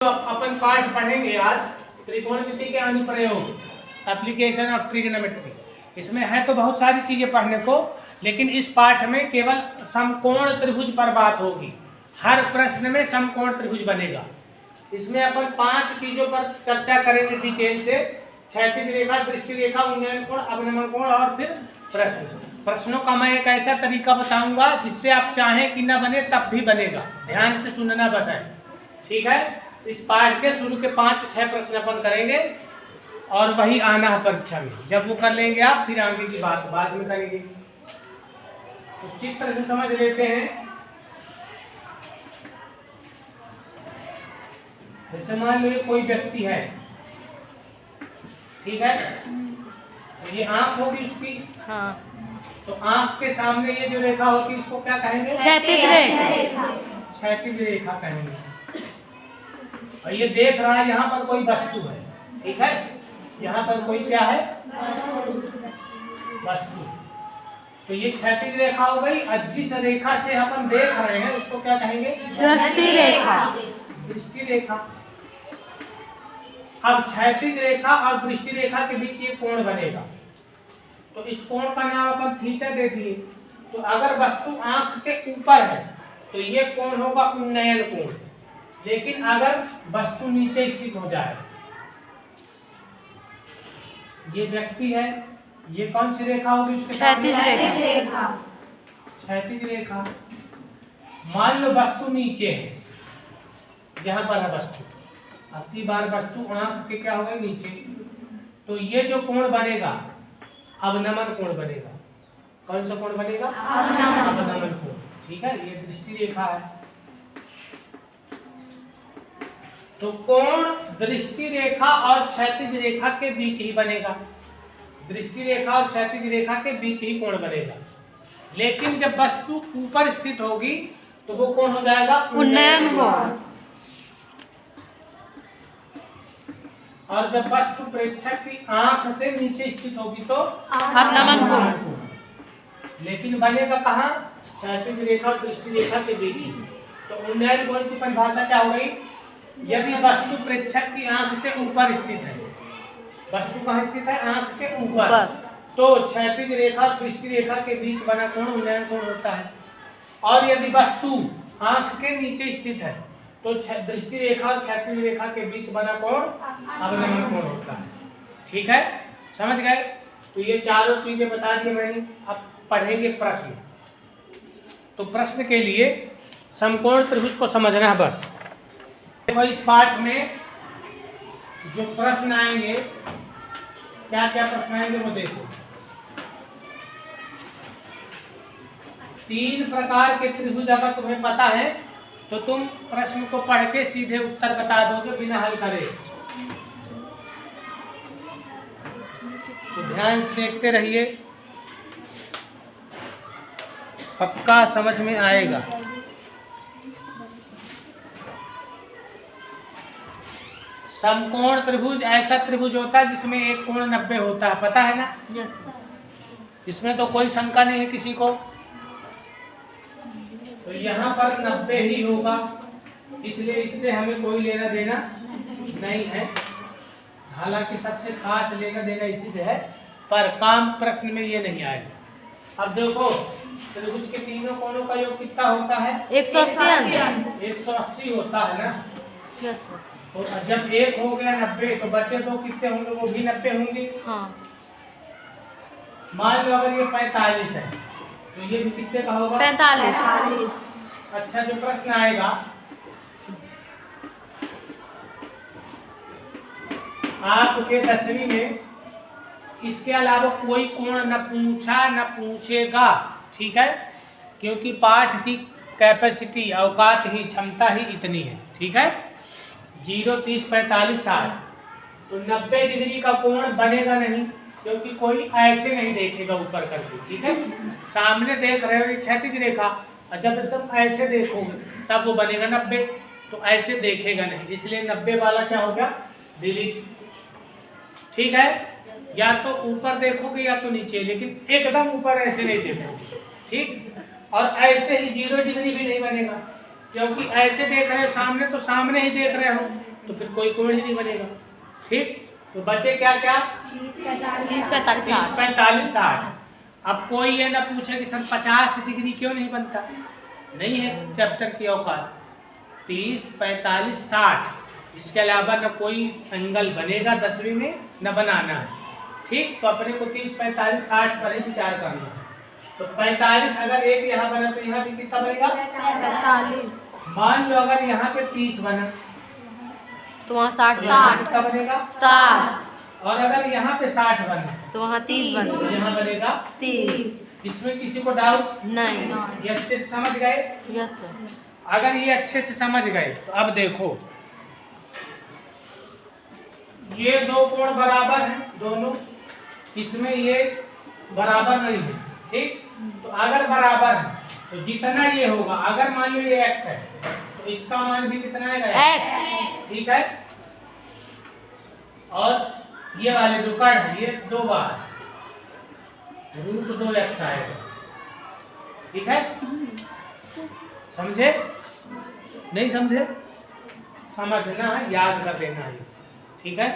तो अपन पाठ पढ़ेंगे आज त्रिकोणमिति के अनुप्रयोग, एप्लीकेशन ऑफ ट्रिग्नोमेट्री। इसमें है तो बहुत सारी चीजें पढ़ने को, लेकिन इस पाठ में केवल समकोण त्रिभुज पर बात होगी। हर प्रश्न में समकोण त्रिभुज बनेगा। इसमें अपन 5 चीजों पर चर्चा करेंगे डिटेल से। क्षैतिज रेखा, दृष्टि रेखा, उन्नयन कोण, अवनमन कोण और फिर प्रश्नों का मैं एक ऐसा तरीका बताऊंगा जिससे आप चाहें कि न बने तब भी बनेगा। ध्यान से सुनना बस है, ठीक है। इस पाठ के शुरू के 5-6 प्रश्न अपन करेंगे और वही आना है परीक्षा में। जब वो कर लेंगे आप, फिर आगे की बात बाद में करेंगे। तो चित्र से समझ लेते हैं। जैसे मान लो कोई व्यक्ति है, ठीक है, ये आंख होगी उसकी। हाँ। तो आंख के सामने ये जो रेखा होगी इसको क्या कहेंगे? क्षैतिज रेखा। क्षैतिज रेखा कहेंगे। और ये देख रहा है यहाँ पर कोई वस्तु है, ठीक है। यहाँ पर कोई क्या है? वस्तु। तो ये क्षैतिज रेखा हो गई। और जिस रेखा से अपन देख रहे हैं उसको क्या कहेंगे? दृष्टि रेखा। दृष्टि रेखा। अब क्षैतिज रेखा और दृष्टि रेखा के बीच ये कोण बनेगा, तो इस कोण का नाम अपन थीटा दे दिए। तो अगर वस्तु आंख के ऊपर है तो ये कोण होगा उन्नयन कोण। लेकिन अगर वस्तु नीचे स्थित हो जाए, ये व्यक्ति है, ये कौन सी रेखा होगी उसके सामने? क्षैतिज रेखा। क्षैतिज रेखा। मान लो वस्तु नीचे है, यहाँ पर है वस्तु। अब की बार वस्तु आंख के क्या होगा? नीचे। तो ये जो कोण बनेगा अवनमन कोण बनेगा। कौन सा कोण बनेगा? अवनमन कोण, ठीक है। ये दृष्टि रेखा है। तो कोण दृष्टि रेखा और क्षैतिज रेखा के बीच ही बनेगा। दृष्टि रेखा और क्षैतिज रेखा के बीच ही कोण बनेगा। लेकिन जब वस्तु ऊपर स्थित होगी तो वो कोण हो जाएगा उन्नयन कोण। और जब वस्तु प्रेक्षक की आंख से नीचे स्थित होगी तो अवनमन कोण। लेकिन बनेगा कहाँ? क्षैतिज रेखा और दृष्टि रेखा के बीच ही। तो उन्नयन कोण की परिभाषा क्या हो गई? यदि वस्तु प्रेक्षक की आंख से ऊपर स्थित है, वस्तु कहाँ स्थित है? आंख के ऊपर, तो क्षैतिज रेखा और दृष्टि रेखा के बीच बना कोण उन्नयन कोण होता है। और यदि वस्तु आंख के नीचे स्थित है तो दृष्टि रेखा और क्षैतिज रेखा के बीच बना कोण अवनमन कोण होता है, ठीक है। समझ गए? तो ये चारों चीजें बता दी मैंने। अब पढ़ेंगे प्रश्न। तो प्रश्न के लिए समकोण त्रिभुज को समझना है बस। देखो इस पाठ में जो प्रश्न आएंगे, क्या क्या प्रश्न आएंगे वो देखो। 3 प्रकार के त्रिभुज अगर तुम्हें पता है तो तुम प्रश्न को पढ़ के सीधे उत्तर बता दोगे बिना हल करे। तो ध्यान से देखते रहिए, पक्का समझ में आएगा। समकोण त्रिभुज ऐसा त्रिभुज होता है जिसमें एक कोण 90 होता है, पता है ना? इसमें तो कोई शंका नहीं है किसी को। तो यहाँ पर 90 ही होगा, इसलिए इससे हमें कोई लेना देना नहीं है। हालांकि सबसे खास लेना देना इसी से है, पर काम प्रश्न में ये नहीं आएगा। अब देखो त्रिभुज के तीनों कोणों का योग कितना होता है? 180। 180 होता है ना। यस। तो जब एक हो गया 90 तो बचे दो कितने होंगे? वो भी 90 होंगे। हाँ। मान लो अगर ये 45 है तो ये भी कितने का होगा? 45। अच्छा, जो प्रश्न आएगा, आपके 10वीं में इसके अलावा कोई कोण न पूछा न पूछेगा, ठीक है, क्योंकि पाठ की कैपेसिटी, औकात ही, क्षमता ही इतनी है, ठीक है। 0, 30, 45, 60। तो 90 डिग्री का कोण बनेगा नहीं, क्योंकि कोई ऐसे नहीं देखेगा ऊपर करके, ठीक है। सामने देख रहे हो क्षैतिज रेखा, और जब एकदम ऐसे देखोगे तब वो बनेगा 90। तो ऐसे देखेगा नहीं, इसलिए 90 वाला क्या हो गया? डिलीट, ठीक है। या तो ऊपर देखोगे या तो नीचे, लेकिन एकदम ऊपर ऐसे नहीं देखोगे, ठीक। और ऐसे ही 0 डिग्री भी नहीं बनेगा, क्योंकि ऐसे देख रहे हो सामने, तो सामने ही देख रहे हो, तो फिर कोई कोण ही नहीं बनेगा। ठीक, तो बचे क्या क्या? 30, 45, 30, 60। 45, 60। अब कोई ये ना पूछे कि सर 50 डिग्री क्यों नहीं बनता, नहीं है चैप्टर की औकात। 30, 45, 60 इसके अलावा न कोई एंगल बनेगा 10वीं में, न बनाना है। ठीक, तो अपने को 30, 45, 60 पर ही विचार करना है। तो 45 अगर एक यहाँ बना तो यहाँ भी कितना बनेगा? 45। मान लो अगर यहाँ पे 30 बना तो वहाँ 60 तो यहाँ बना। कितना बनेगा? 60। और अगर यहाँ पे 60 बना तो वहाँ 30 तो बना। यहाँ बनेगा 30। इसमें किसी को डाउट? नहीं। ये अच्छे से समझ गए? Yes sir. अगर ये अच्छे से समझ गए तो अब देखो, ये दो कोण बराबर हैं दोनों, इसमें ये बराबर नहीं है। ठीक, तो अगर बराबर है तो जितना ये होगा, अगर मान लो ये x है तो इसका मान भी कितना आएगा? x। ठीक है, और ये वाले जो कर्ण है ये 2 बार √2x आएगा। ठीक है, समझे? नहीं समझे? समझना है, याद कर लेना है। ठीक है,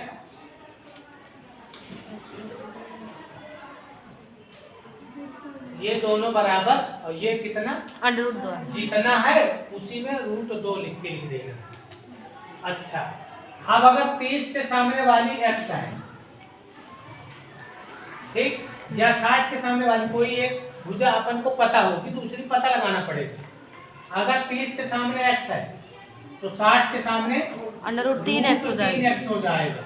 ये दोनों बराबर और ये कितना? √2। जितना है उसी में √2 लिख के लिख देना। अच्छा, अब अगर 30 के सामने वाली x है, ठीक, या 60 के सामने वाली कोई एक भुजा अपन को पता होगी, दूसरी पता लगाना पड़ेगा। अगर 30 के सामने x है तो 60 के सामने √3x हो जाएगा। 3x हो जाएगा।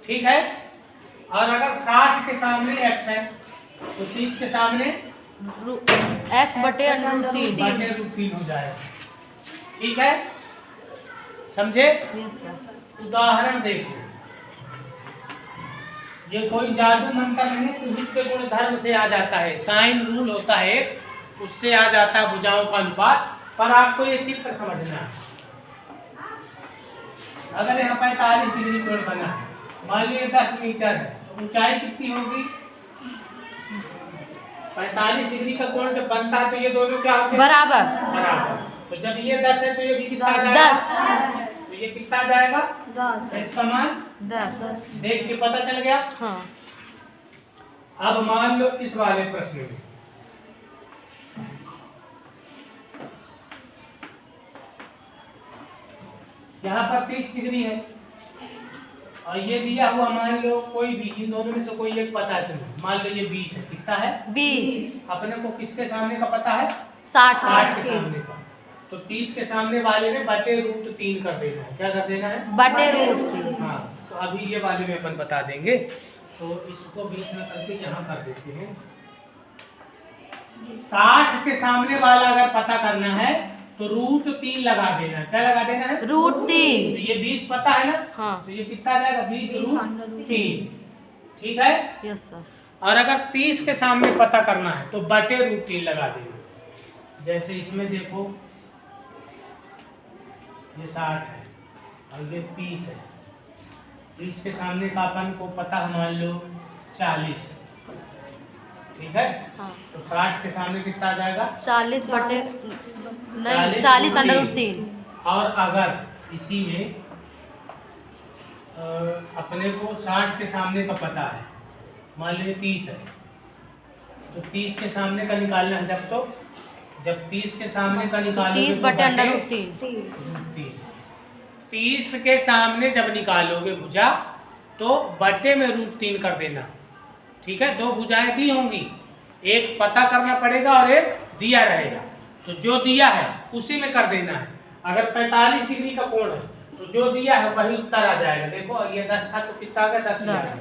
ठीक है, और अगर 60 के सामने x है तो 30 के सामने x बटे √3। √3 हो जाएगा। ठीक है, समझे? Yes sir. उदाहरण देखो, ये कोई जादू मंत्र नहीं है, तो जिसके गुण धर्म से आ जाता है, साइन रूल होता है उससे आ जाता है भुजाओं का अनुपात। पर आपको ये चित्र समझना है। अगर यहाँ 45 डिग्री कोण बना है, मान लीजिए 10 मीटर है, तो ऊंचाई कितनी होगी? 45 डिग्री का कोण जब बनता है तो ये दोनों क्या होंगे? बराबर। बराबर। तो जब ये 10 है तो ये भी कितना आ जाएगा? 10। तो ये कितना आ जाएगा? 10। h का मान 10। देख के पता चल गया। हाँ। अब मान लो इस वाले प्रश्न में यहाँ पर 30 डिग्री है और ये दिया हुआ, मान लो कोई भी इन दोनों में से कोई एक पता है तुम्हें, मान लो ये 20 है, कितना है? 20। अपने को किसके सामने का पता है? 60 के सामने का। तो 30 के सामने वाले में बटे √3 कर देना है। क्या कर देना है? बटे √3। हाँ, तो अभी ये वाले में अपन बता देंगे, तो इसको बीच में करके यहाँ कर देते हैं। 60 के सामने वाला अगर पता करना है तो √3 लगा देना है। क्या लगा देना है? √3। तो ये 20 पता है ना? हाँ। तो ये कितना आ जाएगा? 20 √3। ठीक है, यस सर। और अगर 30 के सामने पता करना है तो बटे √3 लगा देना। जैसे इसमें देखो, ये 60 है और ये 30 है, 30 के सामने का अपन को पता है मान लो 40। ठीक है, हाँ। तो 60 के सामने कितना आ जाएगा? 40 बटे नहीं 40 √3। और अगर इसी में अपने को 60 के सामने का पता है, मान लीजिए 30 है, तो 30 के सामने का निकालना है। जब 30 के सामने का निकालोगे 30 तो बटे √3। 30 के सामने जब निकालोगे भुजा तो बटे में √3 कर देना। ठीक है, 2 भुजाएं दी होंगी, एक पता करना पड़ेगा और एक दिया रहेगा, तो जो दिया है उसी में कर देना है। अगर 45 डिग्री का कोण है तो जो दिया है वही उत्तर आ जाएगा। देखो ये 10 था तो कितना आ गया? 10 आ गया।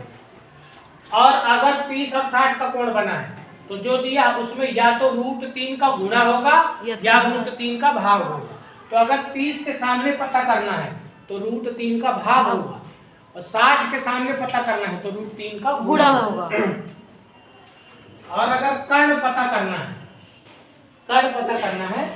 और अगर 30 और 60 का कोण बना है तो जो दिया है उसमें या तो √3 का गुणा होगा या √3 का भाग होगा। तो अगर 30 के सामने पता करना है तो √3 का भाग होगा, और 60 के सामने पता करना है तो √3 का गुणा होगा। और अगर कर्ण पता करना है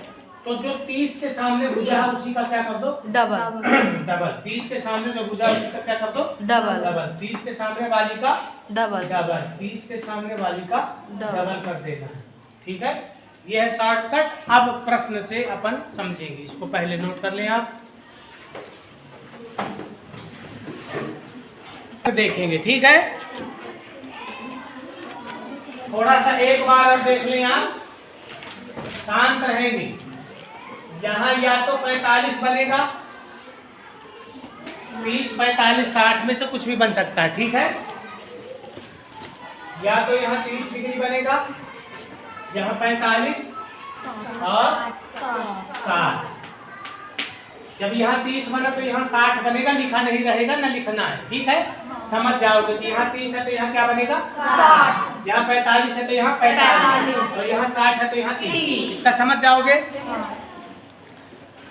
तो जो 30 के सामने भुजा है उसी का क्या कर दो? डबल। 30 के सामने जो भुजा है उसी का क्या कर दो? डबल। 30 के सामने वाली का डबल। 30 के सामने वाली का डबल कर देना है। ठीक है, ये है शॉर्टकट। अब प्रश्न से अपन समझेंगे, इसको पहले नोट कर लें आप। देखेंगे, ठीक है। थोड़ा सा एक बार और देख लें आप, शांत रहेंगे। यहाँ या तो 45 बनेगा, 30, 45, 60 में से कुछ भी बन सकता है, ठीक है। या तो यहाँ 30 डिग्री बनेगा, यहाँ 45 और 60। जब यहाँ 30 बना तो यहाँ 60 बनेगा, लिखा नहीं रहेगा, ना लिखना है, ठीक है। समझ जाओगे कि यहाँ 30 है तो यहाँ क्या बनेगा 60, यहाँ 45 है तो यहाँ 45 और यहाँ 60 है तो यहाँ 30। इसका समझ जाओगे।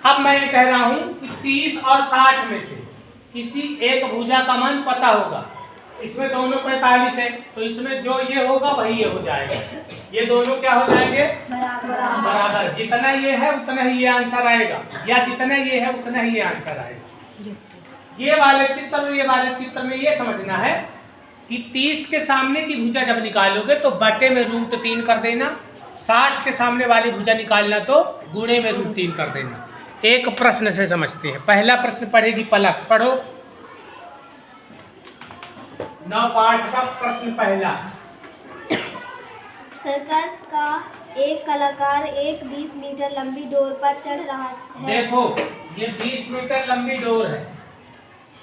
अब मैं ये कह रहा हूँ कि 30 और 60 में से किसी एक भुजा का मान पता होगा। इसमें दोनों 45 है तो इसमें जो ये होगा वही ये हो जाएगा। ये दोनों क्या हो जाएंगे बराबर। जितना ये है उतना ही ये आंसर आएगा, या जितना ये है उतना ही ये आंसर आएगा। ये वाले चित्र और ये वाले चित्र में ये समझना है कि 30 के सामने की भुजा जब निकालोगे तो बटे में √3 कर देना, 60 के सामने वाली भुजा निकालना तो गुणे में √3 कर देना। एक प्रश्न से समझते हैं। पहला प्रश्न पढ़ेगी पलक, पढ़ो। 9 पाठ का प्रश्न पहला। सर्कस का एक कलाकार एक 20 मीटर लंबी डोर पर चढ़ रहा है। देखो ये 20 मीटर लंबी डोर है,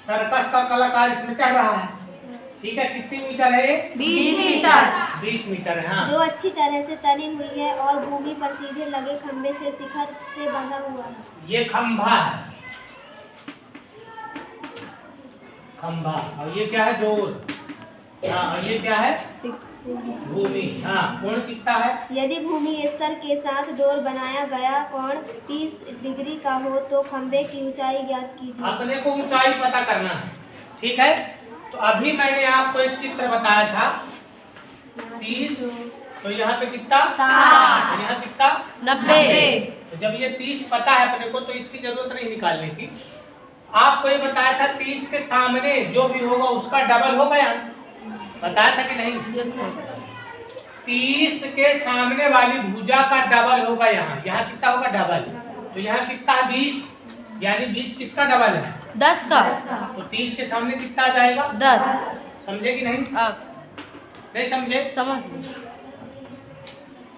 सर्कस का कलाकार इसमें चढ़ रहा है, ठीक है। कितनी मीटर है ये 20 मीटर। 20 मीटर है, हाँ। जो अच्छी तरह से तनी हुई है और भूमि पर सीधे लगे खंभे से शिखर से बंधा हुआ है। ये खंभा है, खंभा। और ये क्या है डोर, हाँ। और ये क्या है भूमि, हाँ। कोण कितना है? यदि भूमि स्तर के साथ डोर बनाया गया कोण 30 डिग्री का हो तो खंभे की ऊंचाई ज्ञात कीजिए। अपने को ऊंचाई पता करना है, ठीक है। तो अभी मैंने आपको एक चित्र बताया था 30, तो यहाँ पे कितना 60, यहाँ कितना 90। तो जब ये 30 पता है अपने को तो इसकी जरूरत नहीं निकालने की। आपको ये बताया था 30 के सामने जो भी होगा उसका डबल होगा, यहाँ बताया था कि नहीं। 30 के सामने वाली भुजा का डबल होगा, यहाँ कितना होगा डबल। तो यहाँ कितना है 20, यानी 20 किसका डबल है 10 का। तो 30 के सामने कितना आ जाएगा 10। समझे कि नहीं? नहीं समझे? समझ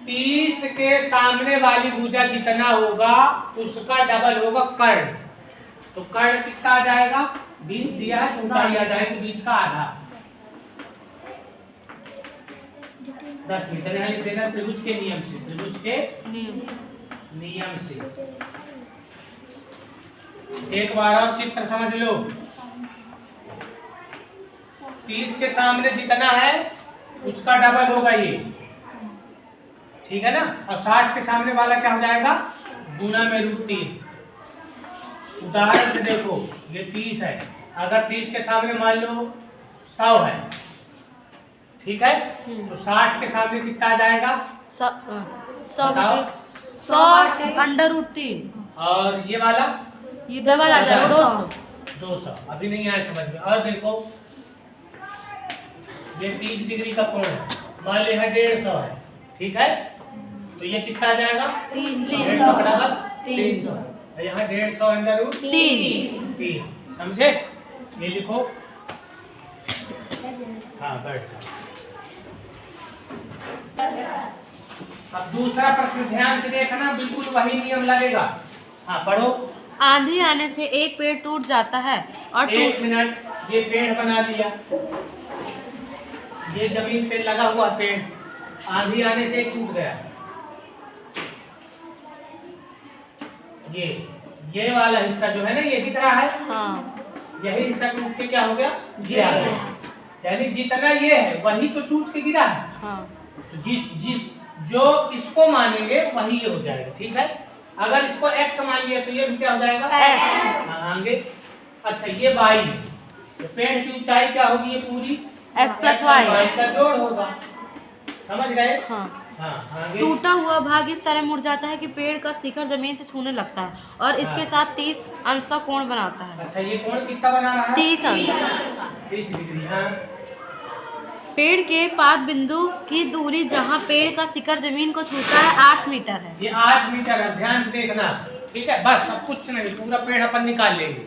30 के सामने वाली भुजा जितना होगा उसका डबल होगा कर्ण। तो कर्ण कितना आ जाएगा 20 दिया है, ऊंचाई आ जाएगी 20 का आधा, 10 मीटर। यहाँ लिख देना त्रिभुज के नियम से, त्रिभुज के नियम से। एक बार और चित्र समझ लो। 30 के सामने जितना है उसका डबल होगा ये, ठीक है ना। और 60 के सामने वाला क्या हो जाएगा गुणा में √3। उदाहरण से देखो ये 30 है, अगर 30 के सामने मान लो 100 है, ठीक है। तो 60 के सामने कितना आ जाएगा 100 √3। और ये वाला ये डबल आ जाएगा 200। अभी नहीं आया समझ में। और देखो ये 30 डिग्री का कोण है, मान लो है 150 है, ठीक है। तो ये कितना आ जाएगा 150 बराबर 300। यहाँ 150 √3। समझे? ये लिखो, हाँ बैठ जाओ। अब दूसरा प्रश्न ध्यान से देखना, बिल्कुल वही नियम लगेगा। हाँ पढ़ो। आंधी आने से एक पेड़ टूट जाता है और एक मिनट, ये पेड़ बना लिया, ये जमीन पे लगा हुआ पेड़ आंधी आने से टूट गया। ये वाला हिस्सा जो है ना ये दिख रहा है, हाँ। यही हिस्सा टूट के क्या हो गया गिरा गया। यानी जितना ये है वही तो टूट के गिरा है। हाँ। तो जिस जो इसको मानेंगे वही ये हो जाएगा, ठीक है। अगर इसको x मान लिया तो ये भी क्या हो जाएगा x। आगे। अच्छा ये y है, तो पेड़ की ऊंचाई क्या होगी ये पूरी x + y का जोड़ होगा। समझ गए? हाँ। हाँ आगे। टूटा हुआ भाग इस तरह मुड़ जाता है कि पेड़ का शिखर जमीन से छूने लगता है और इसके साथ 30 अंश का कोण बनाता है। अच्छा ये कोण कितना बना रहा है 30 अंश। 30 डिग्री। हाँ पेड़ के पाद बिंदु की दूरी जहाँ पेड़ का शिखर जमीन को छूता है 8 मीटर है। ये 8 मीटर है, ध्यान से देखना। ठीक है, बस सब कुछ नहीं, पूरा पेड़ अपन निकाल लेंगे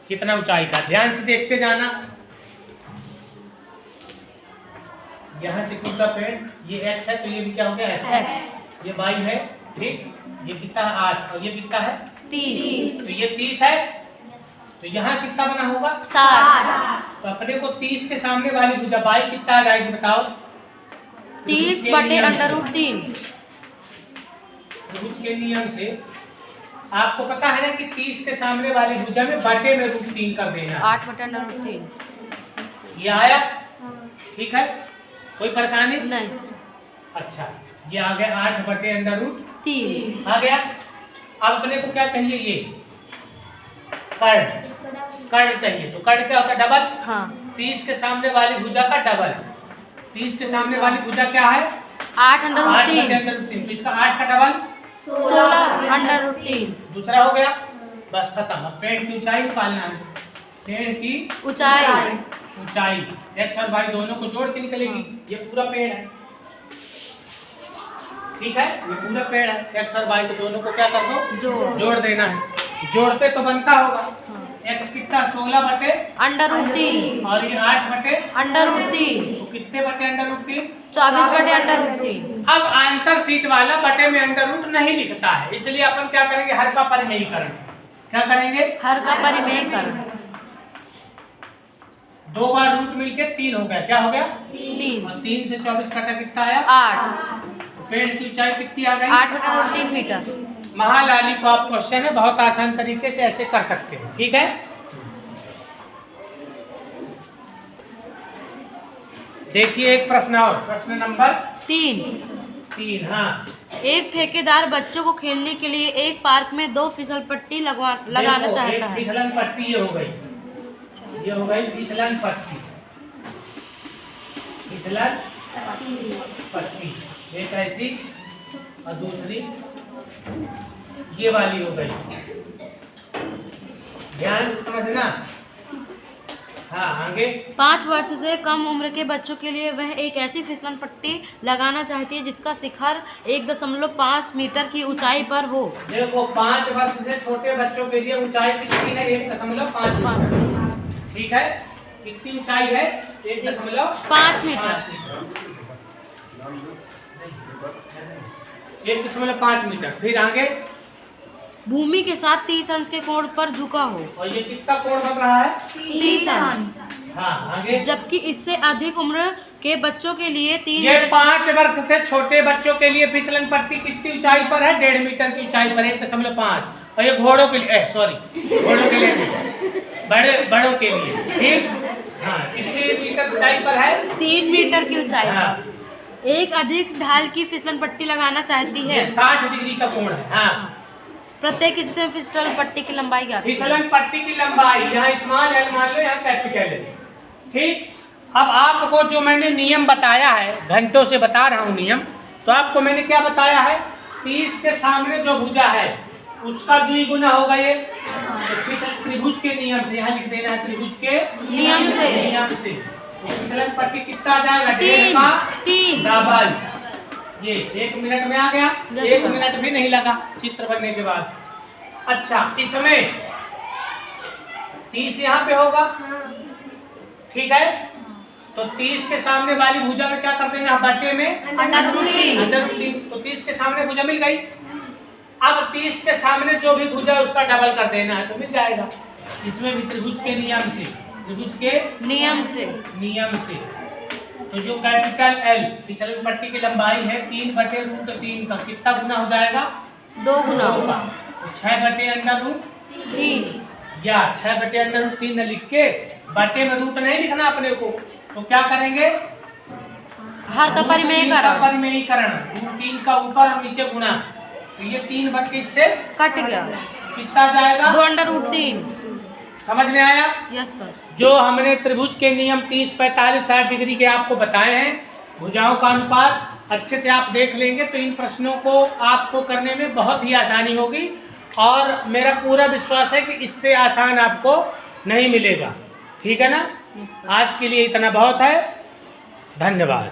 कितना ऊंचाई का। ध्यान से देखते जाना। यहाँ से पूरा पेड़, ये x है तो ये भी क्या हो गया x, ये y है, ठीक। ये कितना है 8 और ये कितना है 30, तो ये 30 है। तो यहाँ कितना बना होगा 60। तो अपने को 30 के सामने वाली भुजा y कितना आ जाएगी बताओ? 30/√3। त्रिभुज के नियम से आपको पता है ना कि 30 के सामने वाली भुजा में बटे में √3 कर देना है। 8/√3। ये आया, ठीक है, कोई परेशानी नहीं। अच्छा, ये आ गया 8/√3 आ गया। अब अपने को क्या चाहिए? ये कर्ण चाहिए। तो कर्ण क्या होता है? डबल। हाँ। 30 के सामने वाली भुजा का डबल। 30 के सामने वाली भुजा क्या है? 8/√3। तो इसका 8 का डबल 16/√3। दूसरा हो गया, बस खत्म। अब पेड़ की ऊंचाई निकालना है। पेड़ की ऊंचाई x और y दोनों को जोड़ के निकलेगी। ये पूरा पेड़ है, ठीक है, ये पूरा पेड़ है। x और y को दोनों को क्या कर दो? जोड़ देना है। जोड़ते तो बनता होगा x कितना 16/√3 और ये 8/√3 तो कितने बटे √3? 24/√3। अब आंसर सीट वाला बटे में अंडर नहीं लिखता है, इसलिए अपन क्या करेंगे? हर का परिमेयीकरण। क्या करेंगे? हर का परिमेयीकरण। 2 बार रूट मिलके 3 हो गया। क्या हो गया? 3 और 3 से 24 कटा कितना आया? 8। तो पेड़ की ऊंचाई कितनी आ गई? 8/√3 मीटर। महालालीपॉप क्वेश्चन है, बहुत आसान तरीके से ऐसे कर सकते हैं, ठीक है। देखिए एक प्रश्न और, प्रश्न नंबर 3। हाँ, एक ठेकेदार बच्चों को खेलने के लिए एक पार्क में 2 फिसल पट्टी लगाना चाहता है। फिसलन पट्टी ये हो गई फिसलन पट्टी। फिसलन पट्टी एक ऐसी और दूसरी ये वाली हो गई। ध्यान से समझना। हाँ, आगे। 5 वर्ष से कम उम्र के बच्चों के लिए वह एक ऐसी फिसलन पट्टी लगाना चाहती है जिसका शिखर 1.5 मीटर की ऊंचाई पर हो। देखो 5 वर्ष से छोटे बच्चों के लिए ऊंचाई कितनी है? 1.5 मीटर, ठीक है। कितनी ऊंचाई है? 1.5 मीटर। 1.5 मीटर। फिर आगे, भूमि के साथ 30 अंश के कोण पर झुका हो। और ये कितना कोण बन रहा है? 30 अंश। हाँ, आगे। जबकि इससे अधिक उम्र के बच्चों के लिए 3 ये 5 वर्ष से छोटे बच्चों के लिए फिसलन पट्टी कितनी ऊंचाई पर है? 1.5 मीटर की ऊंचाई पर, 1.5। और ये घोड़ों के लिए, घोड़ों के लिए नहीं, बड़ों के लिए, ठीक। हाँ, कितने मीटर ऊंचाई पर है? 3 मीटर की ऊंचाई हाँ। पर एक अधिक ढाल की फिसलन पट्टी लगाना चाहती है। 60 डिग्री का कोण है। हाँ, प्रत्येक स्थिति में फिसलन पट्टी की लंबाई क्या है? फिसलन पट्टी की लंबाई, यहाँ स्मॉल एल मान लो, यहाँ कैपिटल एल, ठीक। अब आपको जो मैंने नियम बताया है, घंटों से बता रहा हूँ नियम, तो आपको मैंने क्या बताया है? 30 के सामने जो भुजा है उसका द्विगुना होगा ये। तो फिसलन त्रिभुज के नियम से यहाँ लिख देना है, त्रिभुज के नियम से तो फिसलन पट्टी कितना आ जाएगा? 1.5 का 3 डबल। ये 1 मिनट में आ गया। Yes, 1 sir. मिनट भी नहीं लगा चित्र बनने के बाद। अच्छा, इसमें 30 यहाँ पे होगा, ठीक है। तो 30 के सामने वाली भुजा में क्या कर देना? बटे में अंडर√3। तो 30 के सामने भुजा मिल गई। अब 30 के सामने जो भी भुजा है उसका डबल कर देना है तो मिल जाएगा। इसमें भी त्रिभुज के नियम से तो जो कैपिटल एल फिसलन पट्टी की लंबाई है 3/√3 का कितना गुना हो जाएगा? 2 गुना। तो 6/√3 या 6/√3 न लिख के बटे में रूट नहीं लिखना अपने को, तो क्या करेंगे? हर का परिमेयीकरण। √3 का ऊपर और नीचे गुना, तो ये 3 बट के इससे कट गया, कितना जाएगा? 2√3। समझ में आया? Yes sir. जो हमने त्रिभुज के नियम 30, 45, 60 डिग्री के आपको बताए हैं, भुजाओं का अनुपात अच्छे से आप देख लेंगे तो इन प्रश्नों को आपको करने में बहुत ही आसानी होगी, और मेरा पूरा विश्वास है कि इससे आसान आपको नहीं मिलेगा, ठीक है ना। आज के लिए इतना बहुत है, धन्यवाद।